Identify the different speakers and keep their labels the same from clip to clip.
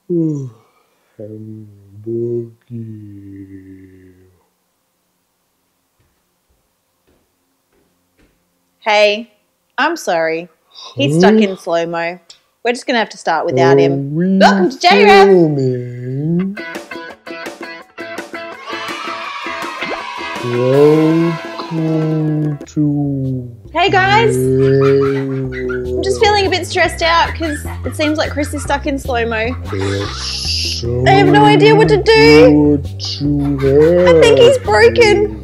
Speaker 1: Hamburger.
Speaker 2: Hey, I'm sorry. He's stuck in slow-mo. We're just going to have to start without him. Welcome to JRev!
Speaker 1: Welcome to...
Speaker 2: Hey guys! I'm just feeling a bit stressed out because it seems like Chris is stuck in slow-mo. I have no idea what to do. I think he's broken.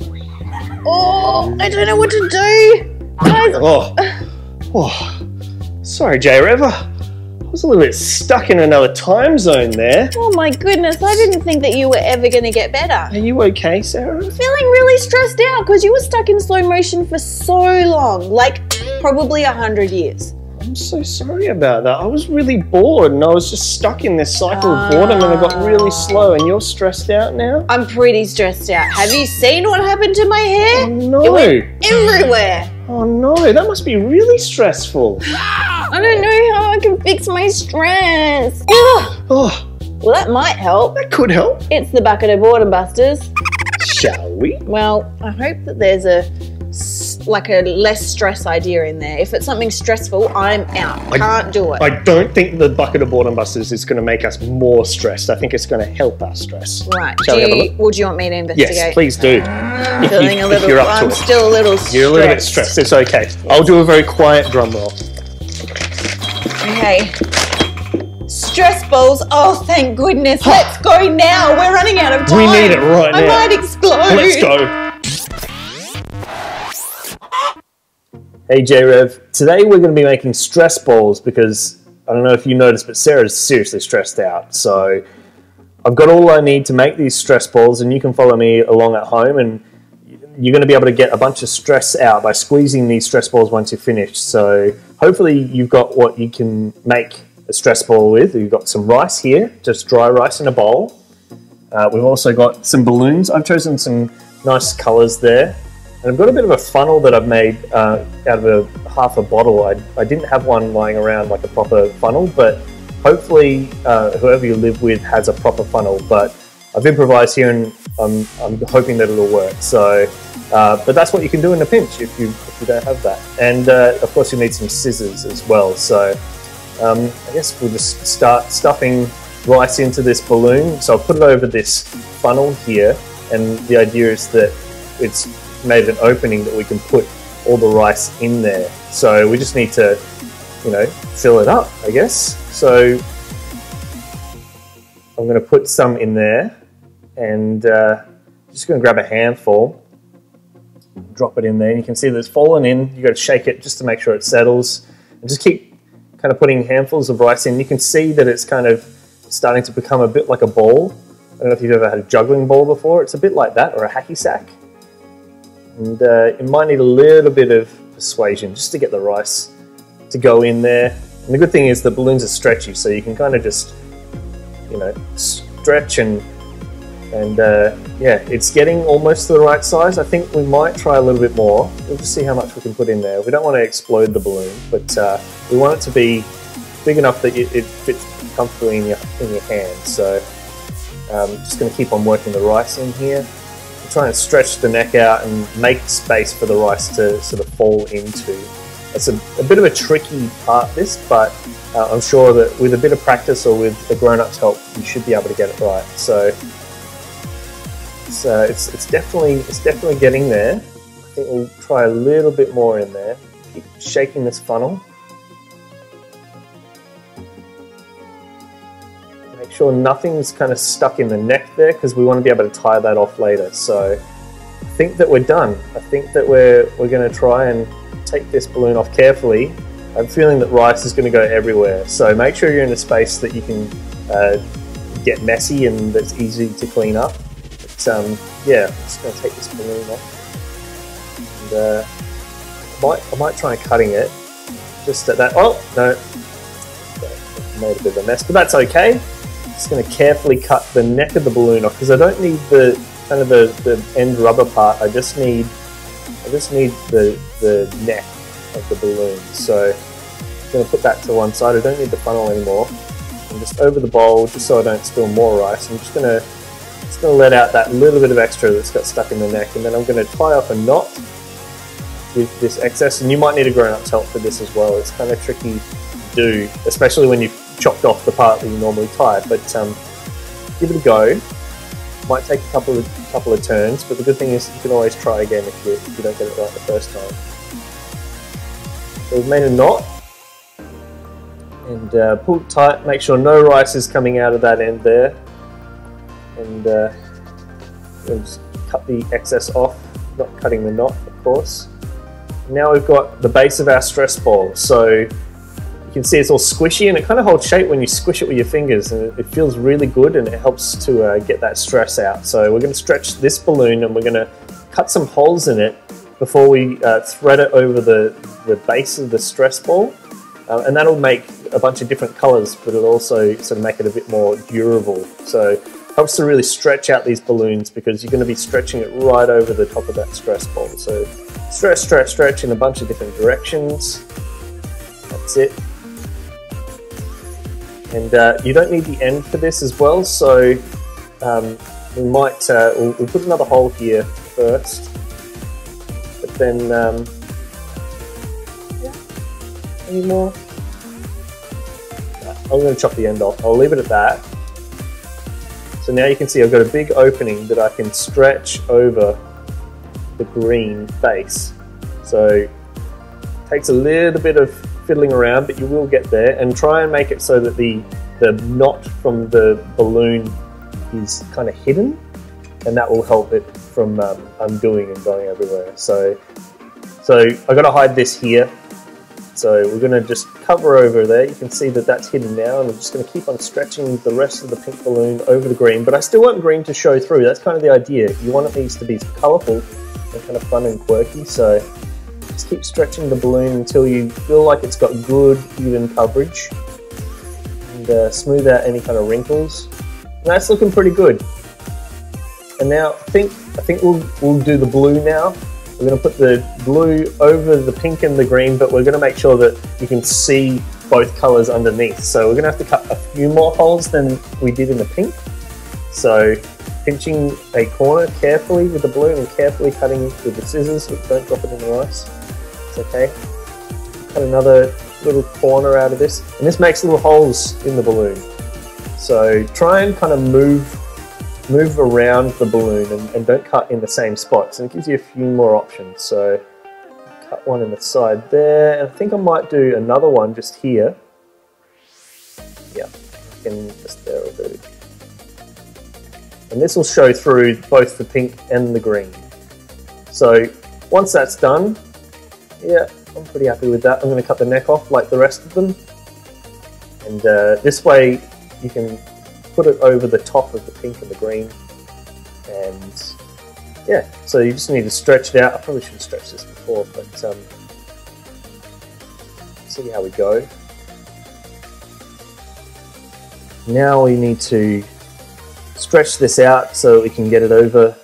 Speaker 2: Oh, I don't know what to do. Guys.
Speaker 3: Sorry, JRev. I was a little bit stuck in another time zone there.
Speaker 2: Oh my goodness, I didn't think that you were ever going to get better.
Speaker 3: Are you okay, Sarah?
Speaker 2: I'm feeling really stressed out because you were stuck in slow motion for so long, like probably 100 years.
Speaker 3: I'm so sorry about that. I was really bored and I was just stuck in this cycle of boredom and it got really slow, and you're stressed out now?
Speaker 2: I'm pretty stressed out. Have you seen what happened to my hair?
Speaker 3: Oh no.
Speaker 2: It went everywhere.
Speaker 3: Oh no, that must be really stressful.
Speaker 2: I don't know how I can fix my stress.
Speaker 3: Oh,
Speaker 2: Well, that might help.
Speaker 3: that could help.
Speaker 2: It's the bucket of boredom busters.
Speaker 3: Shall we?
Speaker 2: Well, I hope that there's a less stress idea in there. If it's something stressful, I'm out. Can't do it.
Speaker 3: I don't think the bucket of boredom busters is going to make us more stressed. I think it's going to help our stress.
Speaker 2: Right.
Speaker 3: Shall we have a look?
Speaker 2: Would you want me to investigate?
Speaker 3: Yes, please do.
Speaker 2: I'm feeling a little.
Speaker 3: If you're up to
Speaker 2: I'm
Speaker 3: it.
Speaker 2: still a little stressed.
Speaker 3: You're a little bit stressed. It's okay. I'll do a very quiet drum roll.
Speaker 2: Okay. Stress balls. Oh, thank goodness. Let's go now. We're running out of time.
Speaker 3: We need it right now.
Speaker 2: I might explode.
Speaker 3: Let's go. Hey JRev, today we're going to be making stress balls because I don't know if you noticed, but Sarah's seriously stressed out. So I've got all I need to make these stress balls, and you can follow me along at home, and you're going to be able to get a bunch of stress out by squeezing these stress balls once you're finished. So hopefully you've got what you can make a stress ball with. You've got some rice here, just dry rice in a bowl. We've also got some balloons. I've chosen some nice colours there. And I've got a bit of a funnel that I've made out of half a bottle. I didn't have one lying around like a proper funnel, but hopefully whoever you live with has a proper funnel. But I've improvised here, and I'm hoping that it'll work. So, but that's what you can do in a pinch if you don't have that. And of course you need some scissors as well. So I guess we'll just start stuffing rice into this balloon. So I'll put it over this funnel here, and the idea is that it's made an opening that we can put all the rice in there. So we just need to, fill it up, I guess. So I'm going to put some in there, and just going to grab a handful, drop it in there, and you can see that it's fallen in. You got to shake it just to make sure it settles, and just keep kind of putting handfuls of rice in. You can see that it's kind of starting to become a bit like a ball. I don't know if you've ever had a juggling ball before. It's a bit like that, or a hacky sack. And it might need a little bit of persuasion just to get the rice to go in there. And the good thing is the balloons are stretchy, so you can kind of just, stretch and yeah, it's getting almost to the right size. I think we might try a little bit more. We'll just see how much we can put in there. We don't want to explode the balloon, but we want it to be big enough that it fits comfortably in your hand. So I'm just going to keep on working the rice in here. Try and stretch the neck out and make space for the rice to sort of fall into. It's a bit of a tricky part, this, but I'm sure that with a bit of practice or with a grown-up's help, you should be able to get it right. So it's definitely getting there. I think we'll try a little bit more in there. Keep shaking this funnel. Make sure nothing's kind of stuck in the neck there, because we want to be able to tie that off later. So I think that we're done. I think that we're going to try and take this balloon off carefully. I'm feeling that rice is going to go everywhere. So make sure you're in a space that you can get messy and that's easy to clean up. But yeah, I'm just going to take this balloon off. And I might try cutting it just at that. Oh, no. Made a bit of a mess, but that's okay. Just going to carefully cut the neck of the balloon off, because I don't need the end rubber part. I just need the neck of the balloon. So I'm going to put that to one side. I don't need the funnel anymore. And just over the bowl, just so I don't spill more rice, I'm just gonna let out that little bit of extra that's got stuck in the neck, and then I'm gonna tie off a knot with this excess. And you might need a grown-up help for this as well. It's kind of tricky to do, especially when you've chopped off the part that you normally tie. But give it a go. Might take a couple of turns, but the good thing is you can always try again if you don't get it right the first time. So we've made a knot, and pull it tight. Make sure no rice is coming out of that end there, and we'll just cut the excess off, not cutting the knot, of course. Now we've got the base of our stress ball, so you can see it's all squishy, and it kind of holds shape when you squish it with your fingers, and it feels really good, and it helps to get that stress out. So we're going to stretch this balloon, and we're going to cut some holes in it before we thread it over the base of the stress ball, and that'll make a bunch of different colors, but it'll also sort of make it a bit more durable. So it helps to really stretch out these balloons, because you're going to be stretching it right over the top of that stress ball. So stretch, stretch, stretch in a bunch of different directions. That's it. And you don't need the end for this as well, so we might we'll put another hole here first, but then yeah, any more? I'm going to chop the end off. I'll leave it at that. So now you can see I've got a big opening that I can stretch over the green base. So it takes a little bit of fiddling around, but you will get there, and try and make it so that the knot from the balloon is kind of hidden, and that will help it from undoing and going everywhere. So I've got to hide this here, so we're going to just cover over there. You can see that that's hidden now, and I'm just going to keep on stretching the rest of the pink balloon over the green, but I still want green to show through. That's kind of the idea. You want these to be colourful and kind of fun and quirky, so just keep stretching the balloon until you feel like it's got good, even coverage, and smooth out any kind of wrinkles. And that's looking pretty good. And now I think we'll do the blue now. We're going to put the blue over the pink and the green, but we're going to make sure that you can see both colours underneath. So we're going to have to cut a few more holes than we did in the pink. So pinching a corner carefully with the balloon and carefully cutting with the scissors, but don't drop it in the rice. It's okay. Cut another little corner out of this, and this makes little holes in the balloon. So try and kind of move around the balloon, and don't cut in the same spots, and it gives you a few more options. So cut one in the side there, and I think I might do another one just here. Yeah, and just there will do. And this will show through both the pink and the green. So once that's done, yeah, I'm pretty happy with that. I'm going to cut the neck off like the rest of them. And this way you can put it over the top of the pink and the green. And yeah, so you just need to stretch it out. I probably should have stretched this before, but see how we go. Now we need to stretch this out so we can get it over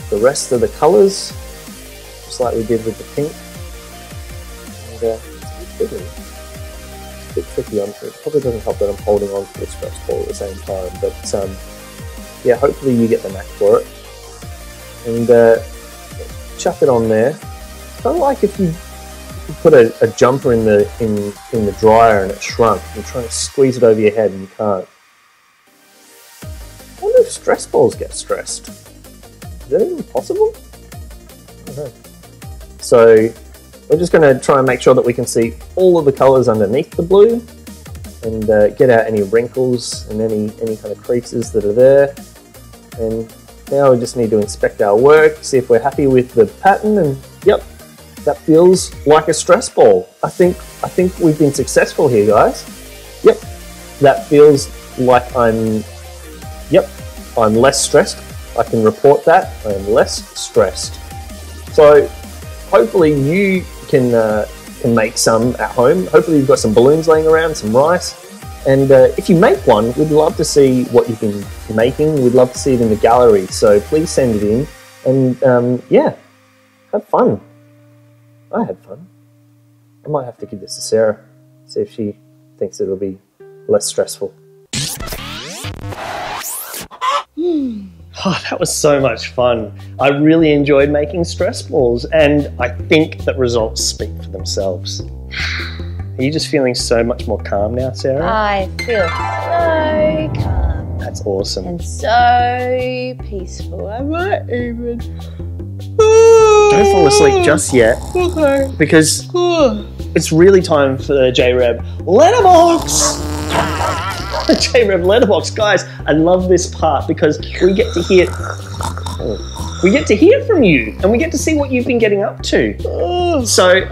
Speaker 3: the rest of the colours, just like we did with the pink. And it's a bit tricky on it. Probably doesn't help that I'm holding on to the stretch ball at the same time, but yeah, hopefully you get the knack for it. And chuck it on there. It's kind of like if you put a jumper in the dryer and it shrunk. You're trying to squeeze it over your head and you can't. I wonder if stress balls get stressed. Is that even possible? I don't know. So we're just going to try and make sure that we can see all of the colours underneath the blue, and get out any wrinkles and any kind of creases that are there. And now we just need to inspect our work, see if we're happy with the pattern, and yep, that feels like a stress ball. I think we've been successful here, guys. Yep, that feels like I'm less stressed. I can report that I'm less stressed. So hopefully you can make some at home. Hopefully you've got some balloons laying around, some rice. And if you make one, we'd love to see what you've been making. We'd love to see it in the gallery. So please send it in. And yeah, have fun. I had fun. I might have to give this to Sarah, see if she thinks it'll be less stressful. Oh, that was so much fun. I really enjoyed making stress balls, and I think that results speak for themselves. Are you just feeling so much more calm now, Sarah?
Speaker 2: I feel so calm.
Speaker 3: That's awesome.
Speaker 2: And so peaceful. I might even...
Speaker 3: Don't fall asleep just yet.
Speaker 2: Okay.
Speaker 3: Because it's really time for the JRev letterbox. JRev letterbox, guys. I love this part because we get to hear from you, and we get to see what you've been getting up to. So,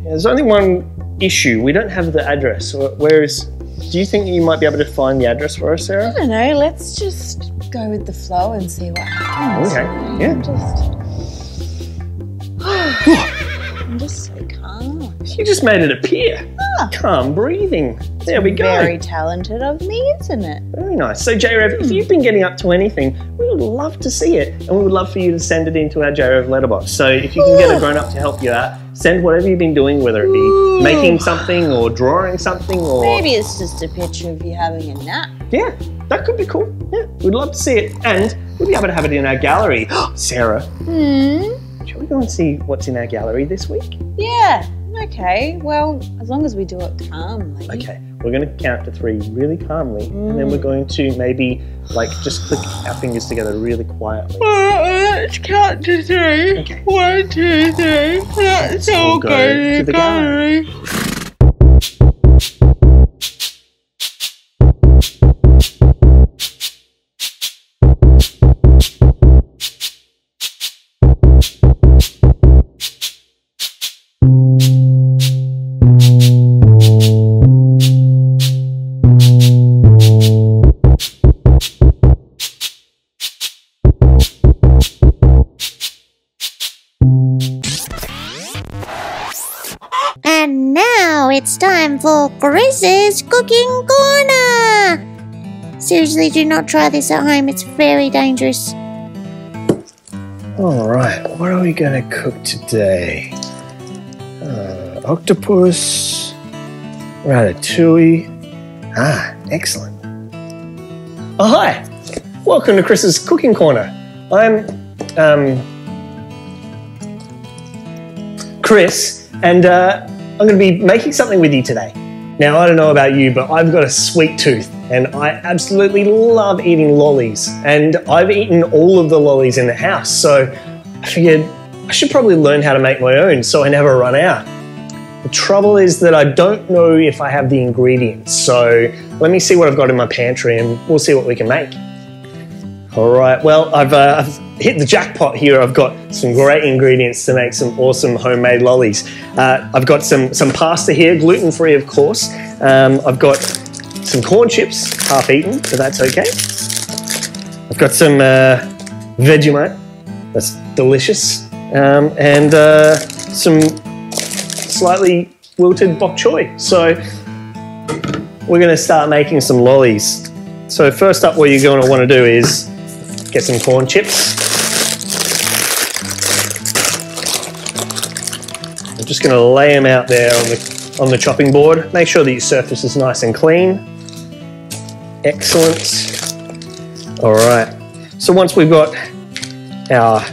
Speaker 3: there's only one issue. We don't have the address. Do you think you might be able to find the address for us, Sarah?
Speaker 2: I don't know. Let's just go with the flow and see what happens.
Speaker 3: Okay. Yeah.
Speaker 2: I'm just so calm.
Speaker 3: You just made it appear. Calm breathing. There we go.
Speaker 2: Very talented of me, isn't it?
Speaker 3: Very nice. So JRev, if you've been getting up to anything, we would love to see it, and we would love for you to send it into our JRev letterbox. So if you can get a grown-up to help you out, send whatever you've been doing, whether it be making something or drawing something, or
Speaker 2: maybe it's just a picture of you having a nap.
Speaker 3: Yeah, that could be cool. Yeah, we'd love to see it, and we'll be able to have it in our gallery. Sarah, shall we go and see what's in our gallery this week?
Speaker 2: Yeah. Okay, well, as long as we do it calmly.
Speaker 3: Okay, we're going to count to 3 really calmly, and then we're going to maybe, like, just click our fingers together really quietly.
Speaker 2: Let's count to 3.
Speaker 3: Okay.
Speaker 2: 1, 2, 3. Let's all go to the gallery.
Speaker 4: And now it's time for Chris's Cooking Corner! Seriously, do not try this at home, it's very dangerous.
Speaker 3: Alright, what are we going to cook today? Octopus, ratatouille. Excellent. Oh, hi! Welcome to Chris's Cooking Corner. I'm Chris, and I'm going to be making something with you today. Now, I don't know about you, but I've got a sweet tooth, and I absolutely love eating lollies, and I've eaten all of the lollies in the house, so I figured I should probably learn how to make my own so I never run out. The trouble is that I don't know if I have the ingredients, so let me see what I've got in my pantry, and we'll see what we can make. Alright, well, I've hit the jackpot here. I've got some great ingredients to make some awesome homemade lollies. I've got some pasta here, gluten-free of course. I've got some corn chips, half eaten, so that's okay. I've got some Vegemite, that's delicious. And some slightly wilted bok choy. So we're going to start making some lollies. So first up, what you're going to want to do is get some corn chips. I'm just going to lay them out there on the chopping board. Make sure that your surface is nice and clean. Excellent. All right. So once we've got our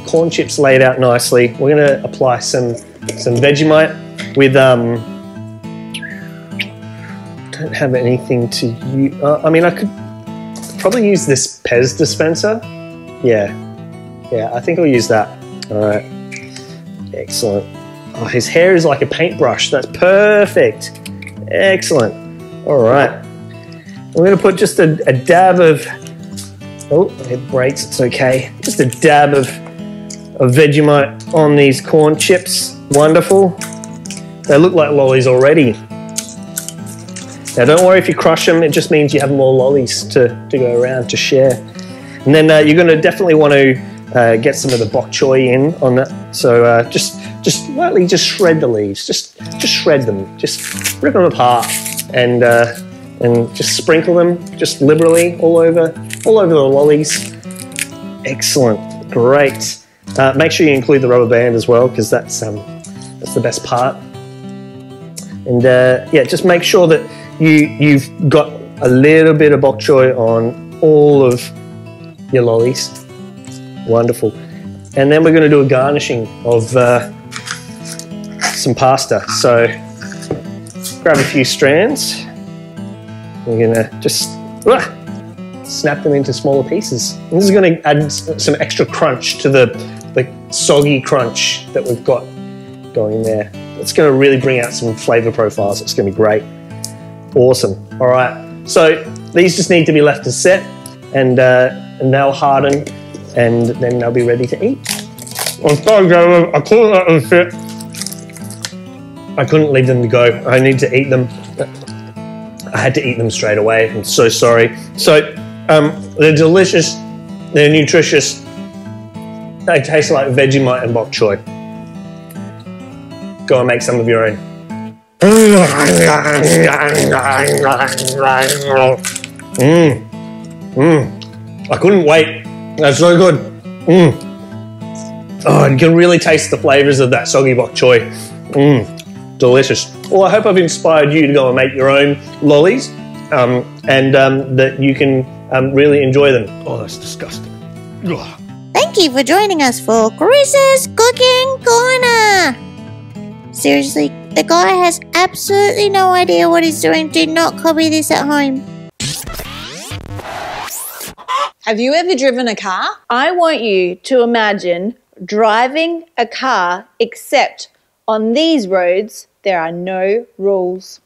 Speaker 3: corn chips laid out nicely, we're going to apply some Vegemite with don't have anything to use. I mean, I could probably use this Pez dispenser. Yeah, I think I'll use that. All right, excellent. Oh, his hair is like a paintbrush. That's perfect. Excellent. All right, I'm going to put just a dab of. Oh, it breaks. It's okay. Just a dab of Vegemite on these corn chips. Wonderful. They look like lollies already. Now don't worry if you crush them, it just means you have more lollies to go around to share. And then you're going to definitely want to get some of the bok choy in on that. So just lightly just shred the leaves, just shred them, just rip them apart and just sprinkle them just liberally all over the lollies. Excellent, great. Make sure you include the rubber band as well because that's the best part. And yeah, just make sure that you've got a little bit of bok choy on all of your lollies. Wonderful. And then we're going to do a garnishing of some pasta. So grab a few strands. We're going to just snap them into smaller pieces. And this is going to add some extra crunch to the soggy crunch that we've got going there. It's going to really bring out some flavor profiles. It's going to be great. Awesome. All right. So these just need to be left to set, and they'll harden, and then they'll be ready to eat. I'm sorry, JRev. I couldn't let them sit. I couldn't leave them to go. I need to eat them. I had to eat them straight away. I'm so sorry. So they're delicious. They're nutritious. They taste like Vegemite and bok choy. Go and make some of your own. I couldn't wait. That's so good. Oh, you can really taste the flavors of that soggy bok choy. Delicious. Well, I hope I've inspired you to go and make your own lollies, and that you can really enjoy them. Oh, that's disgusting. Ugh.
Speaker 4: Thank you for joining us for Chris's Cooking Corner. Seriously, the guy has absolutely no idea what he's doing. Do not copy this at home.
Speaker 2: Have you ever driven a car? I want you to imagine driving a car, except on these roads, there are no rules.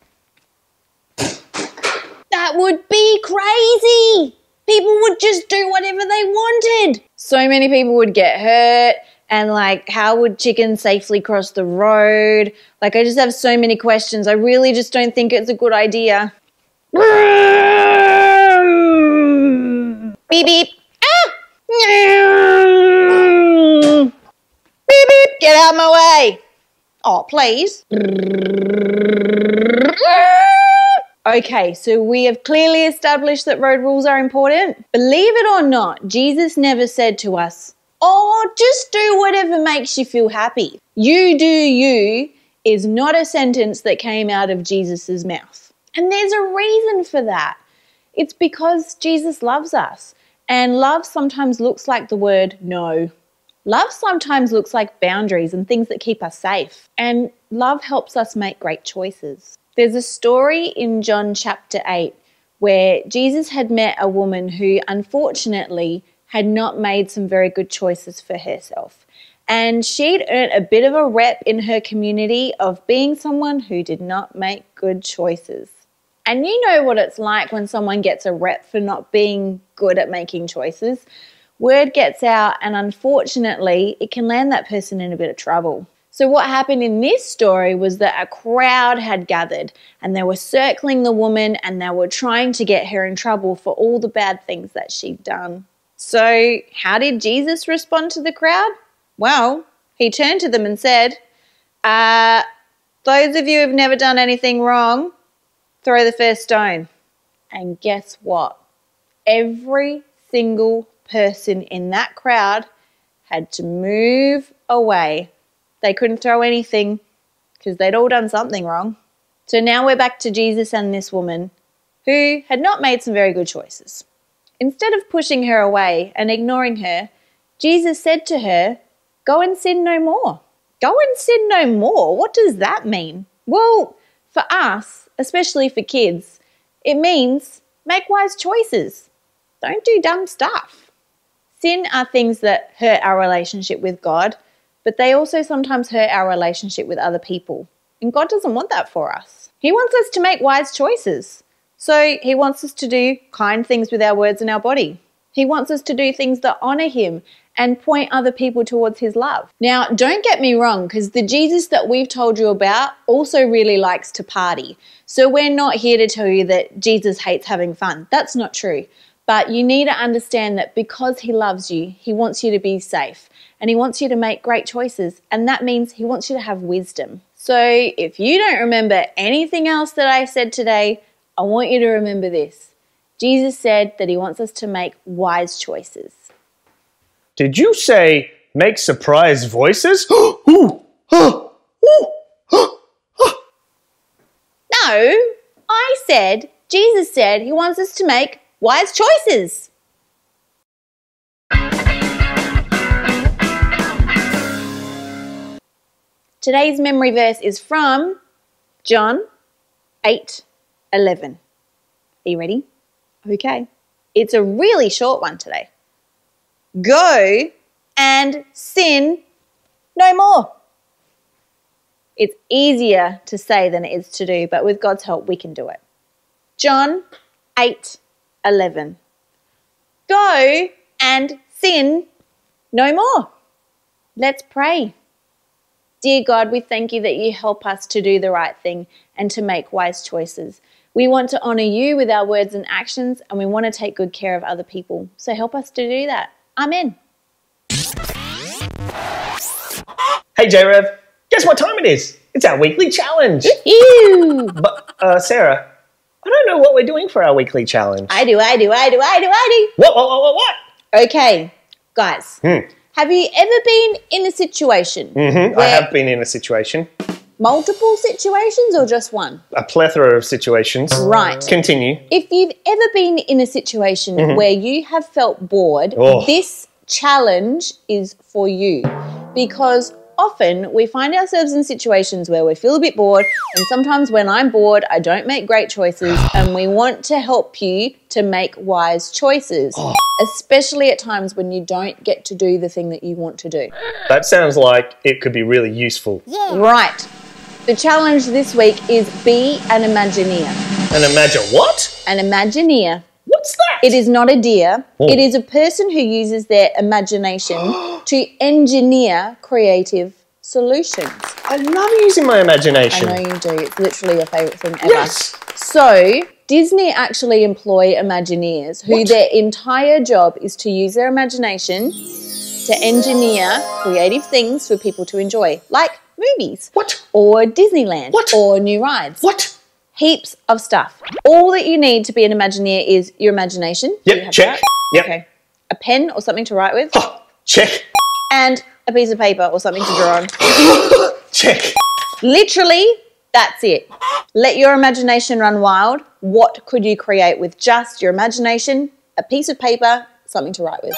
Speaker 2: That would be crazy. People would just do whatever they wanted. So many people would get hurt, and like, how would chickens safely cross the road? Like, I just have so many questions. I really just don't think it's a good idea. Beep, beep. Ah! Beep, beep. Get out of my way. Oh, please. Okay, so we have clearly established that road rules are important. Believe it or not, Jesus never said to us, oh, just do whatever makes you feel happy. You do you is not a sentence that came out of Jesus's mouth. And there's a reason for that. It's because Jesus loves us. And love sometimes looks like the word no. Love sometimes looks like boundaries and things that keep us safe. And love helps us make great choices. There's a story in John chapter 8 where Jesus had met a woman who unfortunately had not made some very good choices for herself. And she'd earned a bit of a rep in her community of being someone who did not make good choices. And you know what it's like when someone gets a rep for not being good at making choices. Word gets out, and unfortunately, it can land that person in a bit of trouble. So what happened in this story was that a crowd had gathered, and they were circling the woman, and they were trying to get her in trouble for all the bad things that she'd done. So how did Jesus respond to the crowd? Well, he turned to them and said, those of you who've never done anything wrong, throw the first stone. And guess what? Every single person in that crowd had to move away. They couldn't throw anything because they'd all done something wrong. So now we're back to Jesus and this woman who had not made some very good choices. Instead of pushing her away and ignoring her, Jesus said to her, go and sin no more. Go and sin no more? What does that mean? Well, for us, especially for kids, it means make wise choices. Don't do dumb stuff. Sin are things that hurt our relationship with God, but they also sometimes hurt our relationship with other people. And God doesn't want that for us. He wants us to make wise choices. So he wants us to do kind things with our words and our body. He wants us to do things that honor him and point other people towards his love. Now, don't get me wrong, because the Jesus that we've told you about also really likes to party. So we're not here to tell you that Jesus hates having fun. That's not true. But you need to understand that because he loves you, he wants you to be safe and he wants you to make great choices. And that means he wants you to have wisdom. So if you don't remember anything else that I said today, I want you to remember this. Jesus said that he wants us to make wise choices.
Speaker 3: Did you say make surprise voices?
Speaker 2: Jesus said he wants us to make wise choices. Today's memory verse is from John 8:11. Are you ready? Okay. It's a really short one today. Go and sin no more. It's easier to say than it is to do, but with God's help, we can do it. John 8:11. Go and sin no more. Let's pray. Dear God, we thank you that you help us to do the right thing and to make wise choices. We want to honour you with our words and actions, and we want to take good care of other people. So help us to do that. Amen.
Speaker 3: Hey JRev, guess what time it is? It's our weekly challenge.
Speaker 2: Ew.
Speaker 3: But Sarah, I don't know what we're doing for our weekly challenge.
Speaker 2: I do.
Speaker 3: What?
Speaker 2: Okay, guys. Have you ever been in a situation
Speaker 3: I have been in a situation.
Speaker 2: multiple situations or just one?
Speaker 3: A plethora of situations.
Speaker 2: Right.
Speaker 3: Continue.
Speaker 2: If you've ever been in a situation where you have felt bored, this challenge is for you, because often we find ourselves in situations where we feel a bit bored, and sometimes when I'm bored, I don't make great choices, and we want to help you to make wise choices, especially at times when you don't get to do the thing that you want to do.
Speaker 3: That sounds like it could be really useful.
Speaker 4: Yeah.
Speaker 2: Right. The challenge this week is be an Imagineer.
Speaker 3: And imagine what?
Speaker 2: An Imagineer.
Speaker 3: What's that?
Speaker 2: It is not a deer. It is a person who uses their imagination to engineer creative solutions.
Speaker 3: I love using my imagination.
Speaker 2: I know you do. It's literally your favourite thing ever.
Speaker 3: Yes.
Speaker 2: So, Disney actually employ Imagineers who their entire job is to use their imagination to engineer creative things for people to enjoy, like movies.
Speaker 3: What?
Speaker 2: Or Disneyland.
Speaker 3: What?
Speaker 2: Or new rides.
Speaker 3: What?
Speaker 2: Heaps of stuff. All that you need to be an Imagineer is your imagination. Do you
Speaker 3: Yep,
Speaker 2: have
Speaker 3: check.
Speaker 2: that?
Speaker 3: Yep.
Speaker 2: Okay. A pen or something to write with.
Speaker 3: Oh, check.
Speaker 2: And a piece of paper or something to draw on.
Speaker 3: Check.
Speaker 2: Literally, that's it. Let your imagination run wild. What could you create with just your imagination, a piece of paper, something to write with?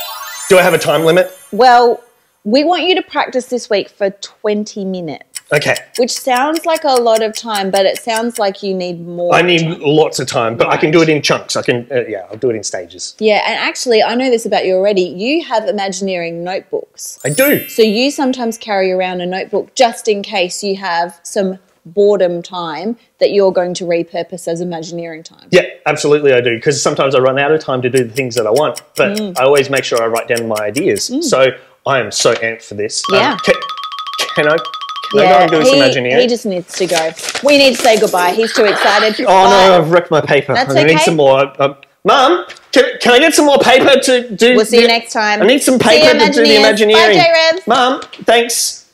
Speaker 3: Do I have a time limit?
Speaker 2: Well, we want you to practice this week for 20 minutes.
Speaker 3: Okay.
Speaker 2: Which sounds like a lot of time, but it sounds like you need more
Speaker 3: I need
Speaker 2: time.
Speaker 3: lots of time, but I can do it in chunks. I'll do it in stages.
Speaker 2: Yeah, and actually, I know this about you already. You have Imagineering notebooks.
Speaker 3: I do.
Speaker 2: So you sometimes carry around a notebook just in case you have some boredom time that you're going to repurpose as Imagineering time.
Speaker 3: Yeah, absolutely I do, because sometimes I run out of time to do the things that I want, but I always make sure I write down my ideas. So I am so amped for this.
Speaker 2: Yeah.
Speaker 3: Can I go and do this Imagineering?
Speaker 2: He just needs to go. We need to say goodbye. He's too excited.
Speaker 3: Oh no, I've wrecked my paper.
Speaker 2: That's
Speaker 3: I'm going to need
Speaker 2: okay.
Speaker 3: some more. Mum, can I get some more paper to do...
Speaker 2: We'll see you next time.
Speaker 3: I need some
Speaker 2: See you,
Speaker 3: paper to do the
Speaker 2: Imagineers.
Speaker 3: Imagineering.
Speaker 2: Bye, JRev.
Speaker 3: Mum, thanks.